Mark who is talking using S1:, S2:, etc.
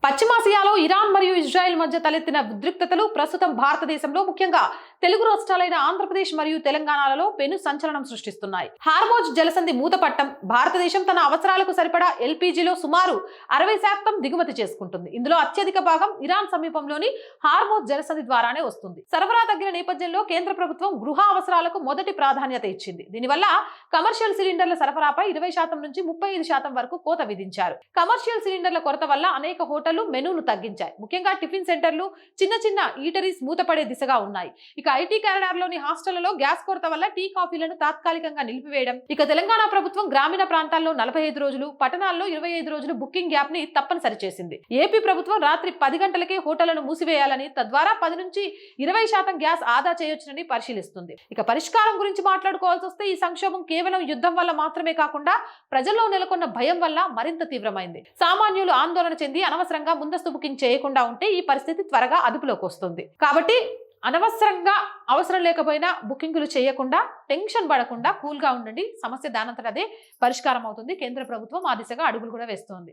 S1: పశ్చిమాసియాలో ఇరాన్ మరియు ఇజ్రాయెల్ మధ్య తలెత్తిన ఉద్రిక్తతలు ప్రస్తుతం భారతదేశంలో ముఖ్యంగా తెలుగు రాష్ట్రాలైన ఆంధ్రప్రదేశ్ మరియు తెలంగాణలలో పెను సంచలనం సృష్టిస్తున్నాయి. హార్మోజ్ జలసంధి మూతపట్టం. భారతదేశం తన అవసరాలకు సరిపడా ఎల్పీజీలో సుమారు 60% దిగుమతి చేసుకుంటుంది. ఇందులో అత్యధిక భాగం ఇరాన్ సమీపంలోని హార్మోజ్ జలసంధి ద్వారానే వస్తుంది. సరఫరా తగ్గిన నేపథ్యంలో కేంద్ర ప్రభుత్వం గృహ అవసరాలకు మొదటి ప్రాధాన్యత ఇచ్చింది. దీనివల్ల కమర్షియల్ సిలిండర్ల సరఫరాపై 20% నుంచి 35% వరకు కోత విధించారు. కమర్షియల్ సిలిండర్ల కొరత వల్ల అనేక హోటళ్లు మెనూను తగ్గించాయి. ముఖ్యంగా టిఫిన్ సెంటర్లు, చిన్న చిన్న ఈటరీస్ మూతపడే దిశగా ఉన్నాయి. ఇక ఐటీ కారిడార్లోని హాస్టళ్లలో గ్యాస్ కొరత వల్ల టీ కాఫీలను తాత్కాలికంగా నిలిపివేయడం. ఇక తెలంగాణ ప్రభుత్వం గ్రామీణ ప్రాంతాల్లో 45 రోజులు, పట్టణాల్లో 25 రోజులు బుకింగ్ గ్యాప్ ని తప్పనిసరి చేసింది. ఏపీ ప్రభుత్వం రాత్రి 10 గంటలకే హోటళ్లను మూసివేయాలని, తద్వారా 10 నుంచి 20% గ్యాస్ ఆదా చేయొచ్చునని పరిశీలిస్తుంది. ఇక పరిష్కారం గురించి మాట్లాడుకోవాల్సి వస్తే ఈ సంక్షోభం కేవలం యుద్ధం వల్ల మాత్రమే కాకుండా ప్రజల్లో నెలకొన్న భయం వల్ల మరింత తీవ్రమైంది. సామాన్యులు ఆందోళన చెంది అనవసరంగా ముందస్తు బుకింగ్ చేయకుండా ఉంటే ఈ పరిస్థితి త్వరగా అదుపులోకి వస్తుంది. కాబట్టి అనవసరంగా అవసరం లేకపోయినా బుకింగులు చేయకుండా, టెన్షన్ పడకుండా కూల్గా ఉండండి. సమస్య దానంతట అదే పరిష్కారం అవుతుంది. కేంద్ర ప్రభుత్వం ఆ దిశగా అడుగులు కూడా వేస్తోంది.